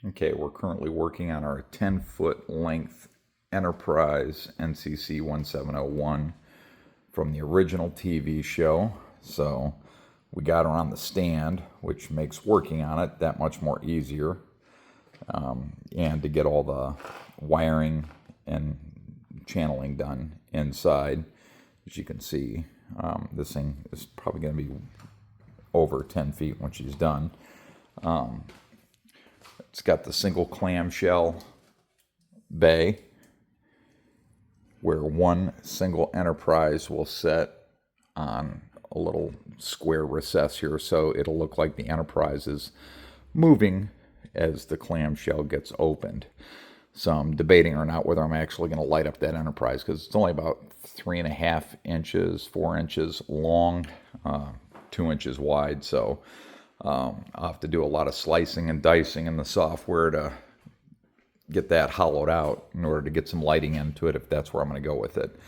Okay, we're currently working on our 10-foot length Enterprise NCC 1701 from the original TV show. So we got her on the stand, which makes working on it that much more easier. And to get all the wiring and channeling done inside. As you can see, this thing is probably going to be over 10 feet when she's done. It's got the single clamshell bay where one single Enterprise will set on a little square recess here, so it'll look like the Enterprise is moving as the clamshell gets opened. So I'm debating or not whether I'm actually going to light up that Enterprise, because it's only about 3.5 inches, 4 inches long, 2 inches wide. So I'll have to do a lot of slicing and dicing in the software to get that hollowed out in order to get some lighting into it, if that's where I'm going to go with it.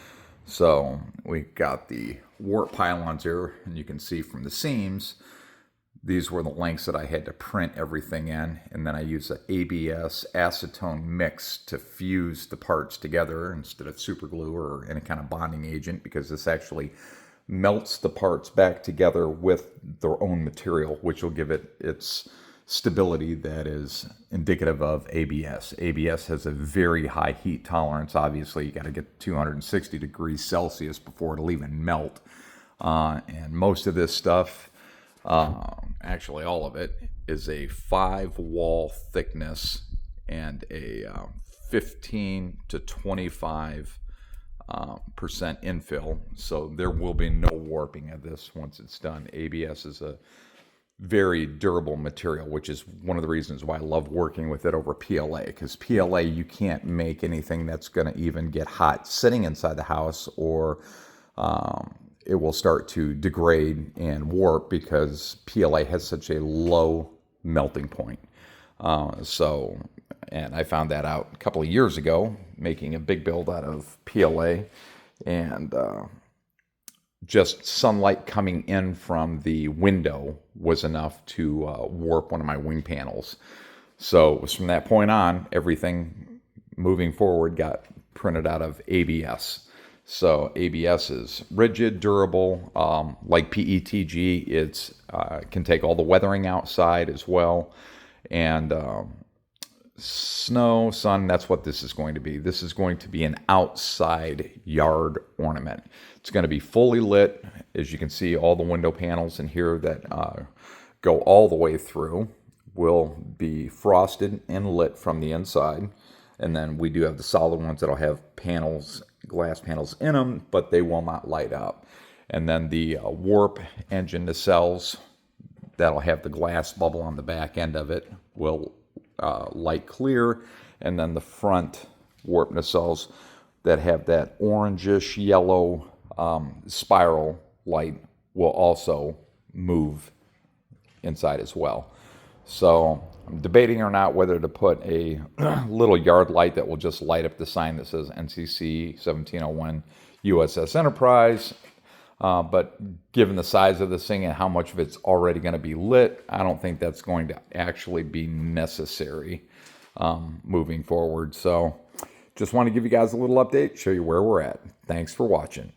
So we got the warp pylons here, and you can see from the seams, these were the lengths that I had to print everything in, and then I use an ABS acetone mix to fuse the parts together instead of super glue or any kind of bonding agent, because this actually melts the parts back together with their own material, which will give it its stability that is indicative of ABS. ABS has a very high heat tolerance. Obviously, you got to get 260 degrees Celsius before it'll even melt. And most of this stuff, actually all of it, is a 5-wall thickness and a 15 to 25 percent infill, so there will be no warping of this once it's done. ABS is a very durable material, which is one of the reasons why I love working with it over PLA, because PLA, you can't make anything that's going to even get hot sitting inside the house, or it will start to degrade and warp because PLA has such a low melting point. And I found that out a couple of years ago, making a big build out of PLA, and just sunlight coming in from the window was enough to warp one of my wing panels. So it was from that point on, everything moving forward got printed out of ABS. So ABS is rigid, durable, like PETG. It's can take all the weathering outside as well, and snow, sun, that's what this is going to be. This is going to be an outside yard ornament. It's going to be fully lit. As you can see, all the window panels in here that go all the way through will be frosted and lit from the inside. And then we do have the solid ones that'll have panels, glass panels in them, but they will not light up. And then the warp engine nacelles that'll have the glass bubble on the back end of it will light clear, and then the front warp nacelles that have that orangish yellow spiral light will also move inside as well. So I'm debating or not whether to put a little yard light that will just light up the sign that says NCC 1701 USS Enterprise. But given the size of this thing and how much of it's already going to be lit, I don't think that's going to actually be necessary moving forward. So just want to give you guys a little update, show you where we're at. Thanks for watching.